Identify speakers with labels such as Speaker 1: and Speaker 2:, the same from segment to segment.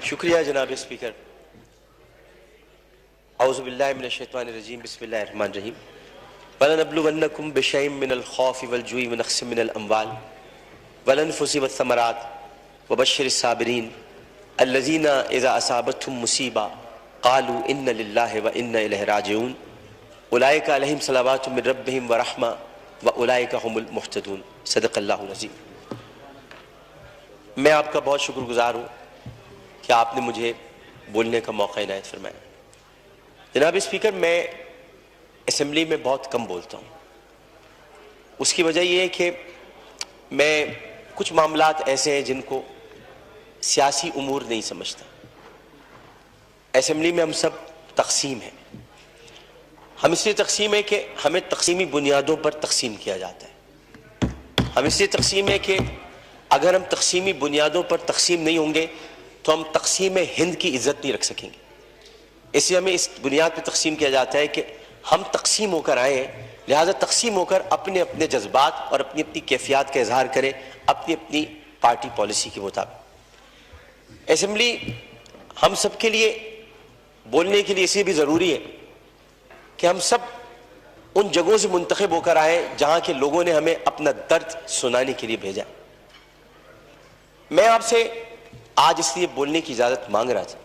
Speaker 1: شکریہ جناب اسپیکر. اعوذ باللہ من الشیطان الرجیم. بسم اللہ الرحمن الرحیم. وَلَنَبْلُوَنَّكُمْ بِشَيْءٍ مِّنَ الْخَوْفِ وَالْجُوعِ وَنَقْصٍ مِّنَ الْأَمْوَالِ وَالْأَنفُسِ وَالثَّمَرَاتِ وَبَشِّرِ الصَّابِرِينَ الَّذِينَ إِذَا أَصَابَتْهُمْ مُصِيبَةٌ قَالُوا إِنَّ لِلَّهِ وَإِنَّا إِلَيْهِ راجعون أُولَٰئِكَ عَلَيْهِمْ صَلَوَاتٌ مِّن رَّبِّهِمْ وَرَحْمَةٌ وَأُولَٰئِكَ هُمُ الْمُهْتَدُونَ. صدق اللہ العظیم. میں آپ کا بہت شکر گزار ہوں کہ آپ نے مجھے بولنے کا موقع عنایت فرمایا. جناب اسپیکر، میں اسمبلی میں بہت کم بولتا ہوں. اس کی وجہ یہ ہے کہ میں کچھ معاملات ایسے ہیں جن کو سیاسی امور نہیں سمجھتا. اسمبلی میں ہم سب تقسیم ہیں. ہم اس لیے تقسیم ہے کہ ہمیں تقسیمی بنیادوں پر تقسیم کیا جاتا ہے. ہم اس لیے تقسیم ہے کہ اگر ہم تقسیمی بنیادوں پر تقسیم نہیں ہوں گے تو ہم تقسیم ہند کی عزت نہیں رکھ سکیں گے. اس لیے ہمیں اس بنیاد پہ تقسیم کیا جاتا ہے کہ ہم تقسیم ہو کر آئے ہیں، لہٰذا تقسیم ہو کر اپنے اپنے جذبات اور اپنی اپنی کیفیات کا اظہار کریں اپنی اپنی پارٹی پالیسی کے مطابق. اسمبلی ہم سب کے لیے بولنے کے لیے اس لیے بھی ضروری ہے کہ ہم سب ان جگہوں سے منتخب ہو کر آئے جہاں کے لوگوں نے ہمیں اپنا درد سنانے کے لیے بھیجا. میں آپ سے آج اس لیے بولنے کی اجازت مانگ رہا تھا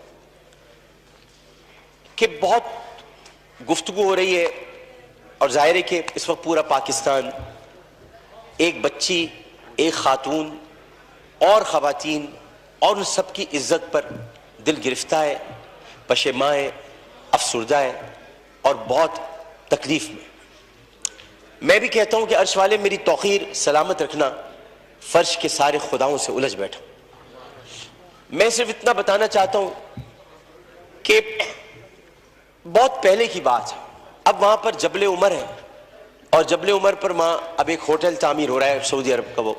Speaker 1: کہ بہت گفتگو ہو رہی ہے اور ظاہر ہے کہ اس وقت پورا پاکستان ایک بچی، ایک خاتون اور خواتین اور ان سب کی عزت پر دل گرفتہ ہے، پشیماں ہے، افسردہ ہے اور بہت تکلیف میں. میں بھی کہتا ہوں کہ عرش والے میری توقیر سلامت رکھنا، فرش کے سارے خداؤں سے الجھ بیٹھا. میں صرف اتنا بتانا چاہتا ہوں کہ بہت پہلے کی بات ہے، اب وہاں پر جبل عمر ہے اور جبل عمر پر وہاں اب ایک ہوٹل تعمیر ہو رہا ہے، سعودی عرب کا وہ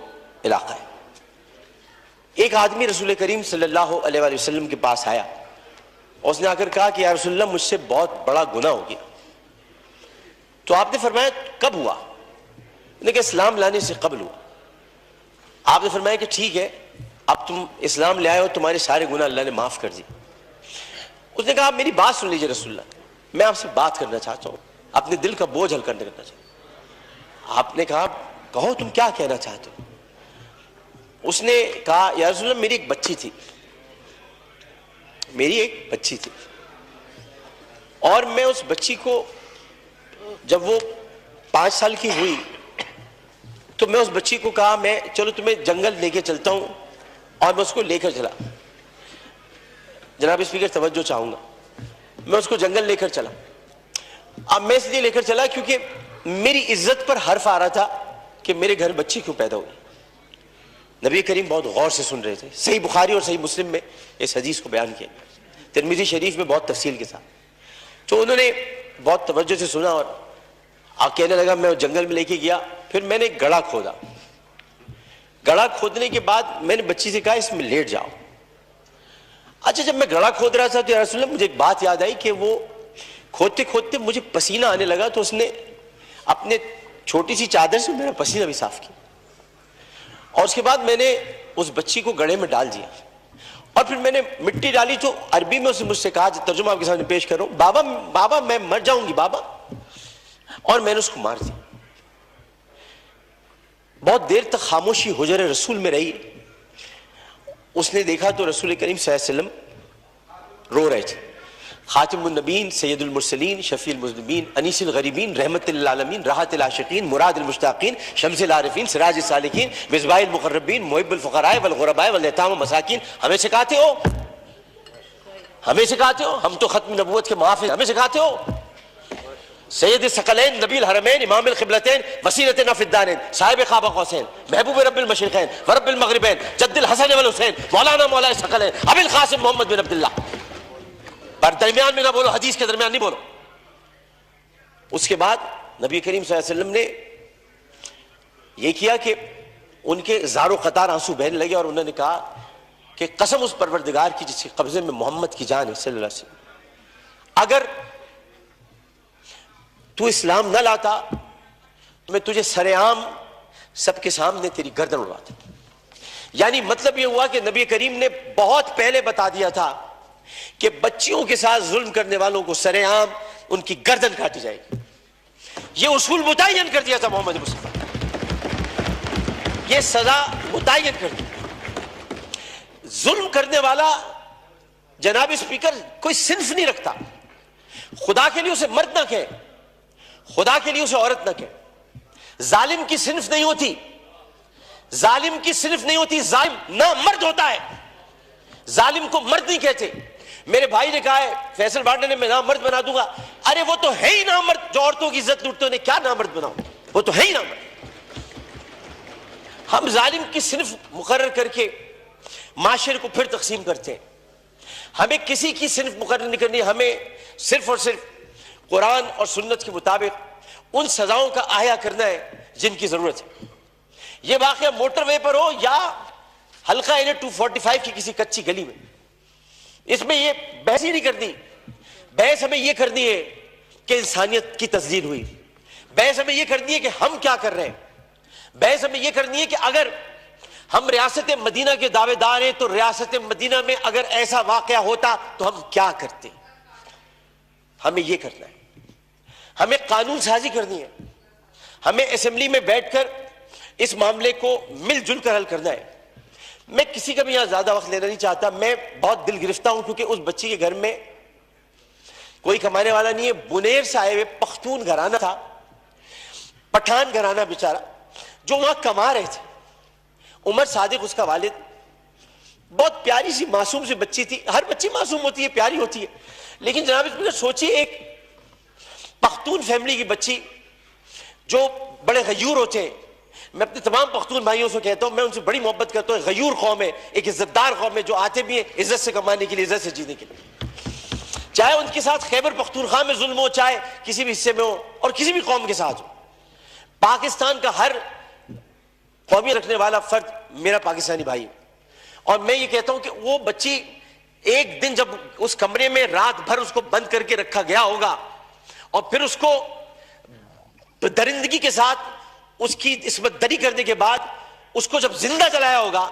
Speaker 1: علاقہ ہے. ایک آدمی رسول کریم صلی اللہ علیہ وآلہ وسلم کے پاس آیا اور اس نے آ کر کہا کہ یا رسول اللہ مجھ سے بہت بڑا گناہ ہو گیا. تو آپ نے فرمایا کب ہوا؟ نے کہا اسلام لانے سے قبل ہوا. آپ نے فرمایا کہ ٹھیک ہے، اب تم اسلام لے آئے ہو، تمہارے سارے گناہ اللہ نے معاف کر دیے. اس نے کہا آپ میری بات سن لیجئے رسول اللہ، میں آپ سے بات کرنا چاہتا ہوں، اپنے دل کا بوجھ ہل کرنا چاہتا ہوں. آپ نے کہا کہو تم کیا کہنا چاہتے ہو؟ اس نے کہا یا رسول اللہ میری ایک بچی تھی اور میں اس بچی کو جب وہ 5 سال کی ہوئی تو میں اس بچی کو کہا میں چلو تمہیں جنگل لے کے چلتا ہوں، اور میں اس کو لے کر چلا. جناب اسپیکر توجہ چاہوں گا، میں اس کو جنگل لے کر چلا. اب میں اس لیے لے کر چلا کیونکہ میری عزت پر حرف آ رہا تھا کہ میرے گھر بچی کیوں پیدا ہوئی. نبی کریم بہت غور سے سن رہے تھے. صحیح بخاری اور صحیح مسلم میں اس حدیث کو بیان کیا، ترمذی شریف میں بہت تفصیل کے ساتھ. تو انہوں نے بہت توجہ سے سنا اور کہنے لگا میں جنگل میں لے کے گیا. پھر میں نے گڑھا کھودا. گڑھا کھودنے کے بعد میں نے بچی سے کہا اس میں لیٹ جاؤ. اچھا جب میں گڑھا کھود رہا تھا تو یا رسول اللہ مجھے ایک بات یاد آئی کہ وہ کھودتے کھودتے مجھے پسینہ آنے لگا، تو اس نے اپنے چھوٹی سی چادر سے میرا پسینہ بھی صاف کیا. اور اس کے بعد میں نے اس بچی کو گڑھے میں ڈال دیا اور پھر میں نے مٹی ڈالی. تو عربی میں اس نے مجھ سے کہا، ترجمہ آپ کے سامنے پیش کروں، بابا میں مر جاؤں گی بابا. اور میں نے اس کو مار دیا. بہت دیر تک خاموشی حجر رسول میں رہی. اس نے دیکھا تو رسول کریم صلی اللہ علیہ وسلم رو رہے تھے. خاتم النبیین، سید المرسلین، شفیع المذنبین، انیس الغریبین، رحمت للعالمین، راحت العاشقین، مراد المشتاقین، شمس العارفین، سراج السالکین، مصباح المقربین، محب الفقراء والغرباء والیتام والمساکین. ہمیں سکھاتے ہو ہم تو ختم نبوت کے محافظ، ہمیں سکھاتے ہو سید الثقلین، نبی الحرمین، امام القبلتین، وسیلتنا فی الدارین، صاحب قاب قوسین، محبوب رب المشرقین ورب المغربین، جد الحسن والحسین، مولانا مولا الثقلین، ابی القاسم محمد بن عبداللہ. پر درمیان میں نہ بولو، حدیث کے درمیان نہیں بولو. اس کے بعد نبی کریم صلی اللہ علیہ وسلم نے یہ کیا کہ ان کے زار و قطار آنسو بہنے لگے اور انہوں نے کہا کہ قسم اس پروردگار کی جس کے قبضے میں محمد کی جان ہے صلی اللہ علیہ وسلم، اگر تو اسلام نہ لاتا میں تجھے سر عام سب کے سامنے تیری گردن اڑواتا. یعنی مطلب یہ ہوا کہ نبی کریم نے بہت پہلے بتا دیا تھا کہ بچیوں کے ساتھ ظلم کرنے والوں کو سرے عام ان کی گردن کاٹی جائے گی. یہ اصول متعین کر دیا تھا محمد مصطفیٰ, یہ سزا متعین کر دی. ظلم کرنے والا جناب اسپیکر کوئی صنف نہیں رکھتا. خدا کے لیے اسے مرد نہ کہے, خدا کے لیے اسے عورت نہ کہے. ظالم کی صنف نہیں ہوتی, ظالم کی صنف نہیں ہوتی, ظالم نہ مرد ہوتا ہے. ظالم کو مرد نہیں کہتے. میرے بھائی نے کہا ہے فیصل بارڈر نے میں نامرد بنا دوں گا. ارے وہ تو ہے ہی نامرد جو عورتوں کی عزت لوٹتے ہیں, کیا نامرد بناؤ, وہ تو ہے ہی نامرد. ہم ظالم کی صنف مقرر کر کے معاشرے کو پھر تقسیم کرتے ہیں. ہمیں کسی کی صنف مقرر نہیں کرنی, ہمیں صرف اور صرف قرآن اور سنت کے مطابق ان سزاؤں کا احیا کرنا ہے جن کی ضرورت ہے. یہ واقعہ موٹر وے پر ہو یا حلقہ این 245 کی کسی کچی گلی میں, اس میں یہ بحث ہی نہیں کرنی. بحث ہمیں یہ کرنی ہے کہ انسانیت کی تسجیل ہوئی. بحث ہمیں یہ کرنی ہے کہ ہم کیا کر رہے ہیں. بحث ہمیں یہ کرنی ہے کہ اگر ہم ریاست مدینہ کے دعوے دار ہیں تو ریاست مدینہ میں اگر ایسا واقعہ ہوتا تو ہم کیا کرتے. ہمیں یہ کرنا ہے. ہمیں قانون سازی کرنی ہے. ہمیں اسمبلی میں بیٹھ کر اس معاملے کو مل جل کر حل کرنا ہے. میں کسی کا بھی یہاں زیادہ وقت لینا نہیں چاہتا. میں بہت دل گرفتہ ہوں کیونکہ اس بچی کے گھر میں کوئی کمانے والا نہیں ہے. بنیر سے آئے ہوئے پختون گھرانہ تھا, پٹھان گھرانہ بیچارہ, جو وہاں کما رہے تھے. عمر صادق اس کا والد, بہت پیاری سی معصوم سی بچی تھی. ہر بچی معصوم ہوتی ہے, پیاری ہوتی ہے, لیکن جناب اس میں سوچیے ایک پختون فیملی کی بچی جو بڑے غیور ہوتے ہیں. میں اپنے تمام پختون بھائیوں سے کہتا ہوں, میں ان سے بڑی محبت کرتا ہوں. غیور قوم ہے, ایک عزت دار قوم ہے, جو آتے بھی ہیں عزت سے کمانے کے لیے, عزت سے جینے کے لیے. چاہے ان کے ساتھ خیبر پختونخوا میں ظلم ہو, چاہے کسی بھی حصے میں ہو, اور کسی بھی قوم کے ساتھ ہو. پاکستان کا ہر قومی رکھنے والا فرد میرا پاکستانی بھائی. اور میں یہ کہتا ہوں کہ وہ بچی ایک دن جب اس کمرے میں رات بھر اس کو بند کر کے رکھا گیا ہوگا اور پھر اس کو درندگی کے ساتھ اس کی عصمت دری کرنے کے بعد اس کو جب زندہ جلایا ہوگا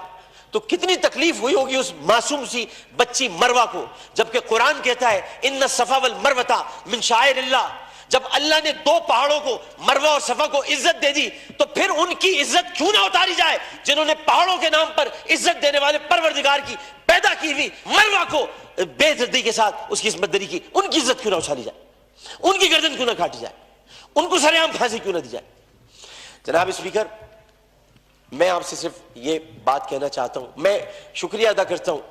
Speaker 1: تو کتنی تکلیف ہوئی ہوگی اس معصوم سی بچی مروہ کو. جبکہ قرآن کہتا ہے ان الصفا والمروہ من شعائر اللہ. جب اللہ نے دو پہاڑوں کو مروہ اور صفا کو عزت دے دی تو پھر ان کی عزت کیوں نہ اتاری جائے جنہوں نے پہاڑوں کے نام پر عزت دینے والے پروردگار کی پیدا کی ہوئی مروہ کو بے دردی کے ساتھ اس کی عصمت دری کی. ان کی عزت کیوں نہ اچھالی جائے, ان کی گردن کیوں نہ کاٹی جائے, ان کو سرعام پھانسی کیوں نہ دی جائے. جناب اسپیکر, میں آپ سے صرف یہ بات کہنا چاہتا ہوں. میں شکریہ ادا کرتا ہوں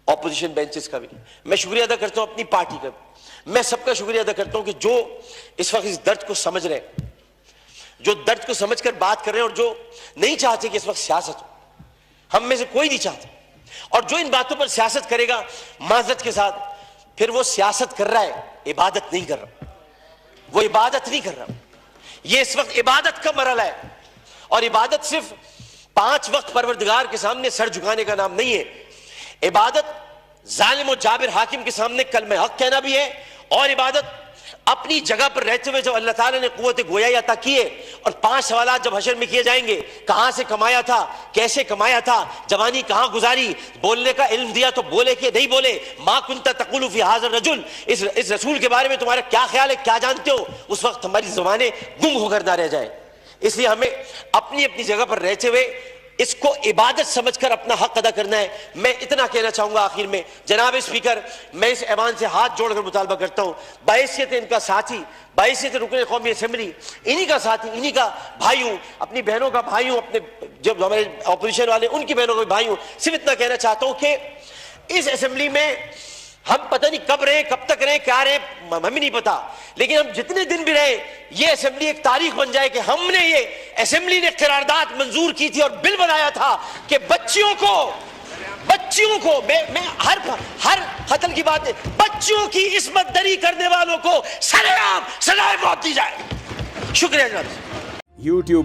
Speaker 1: اپوزیشن بینچز کا بھی, میں شکریہ ادا کرتا ہوں اپنی پارٹی کا بھی, میں سب کا شکریہ ادا کرتا ہوں کہ جو اس وقت اس درد کو سمجھ رہے ہیں, جو درد کو سمجھ کر بات کر رہے ہیں, اور جو نہیں چاہتے کہ اس وقت سیاست ہو. ہم میں سے کوئی نہیں چاہتا, اور جو ان باتوں پر سیاست کرے گا معذرت کے ساتھ, پھر وہ سیاست کر رہا ہے, عبادت نہیں کر رہا. وہ عبادت نہیں کر رہا. یہ اس وقت عبادت کا مرحلہ ہے, اور عبادت صرف 5 وقت پروردگار کے سامنے سر جھکانے کا نام نہیں ہے. عبادت ظالم و جابر حاکم کے سامنے کلمہ حق کہنا بھی ہے, اور عبادت اپنی جگہ پر رہتے ہوئے جب اللہ تعالیٰ نے قوت گویائی عطا کی ہے, اور 5 سوالات جب حشر میں کیے جائیں گے, کہاں سے کمایا تھا, کیسے کمایا تھا, جوانی کہاں گزاری, بولنے کا علم دیا تو بولے کہ نہیں بولے, ما کنت تقول فی ھذا الرجل, اس رسول کے بارے میں تمہارا کیا خیال ہے, کیا جانتے ہو, اس وقت ہماری زبانیں گنگ ہو کر نہ رہ جائے. اس لیے ہمیں اپنی اپنی جگہ پر رہتے ہوئے اس کو عبادت سمجھ کر اپنا حق ادا کرنا ہے. میں اتنا کہنا چاہوں گا آخر میں, جناب اسپیکر, میں اس ایوان سے ہاتھ جوڑ کر مطالبہ کرتا ہوں, بحیثیت ان کا ساتھی, بحیثیت رکن قومی اسمبلی, انہی کا ساتھی, انہی کا بھائی ہوں, اپنی بہنوں کا بھائی ہوں, اپنے جو ہمارے اپوزیشن والے ان کی بہنوں کا بھائی ہوں. صرف اتنا کہنا چاہتا ہوں کہ اس اسمبلی میں ہم پتہ نہیں کب رہے, کب تک رہے, کیا رہے, ہمیں نہیں پتا, لیکن ہم جتنے دن بھی رہے یہ اسمبلی ایک تاریخ بن جائے کہ ہم نے, یہ اسمبلی نے قرارداد منظور کی تھی اور بل بنایا تھا کہ بچیوں کو میں ہر قتل کی بات ہے, بچیوں کی عصمت دری کرنے والوں کو سرعام سزائے موت دی جائے. شکریہ جناب.
Speaker 2: YouTube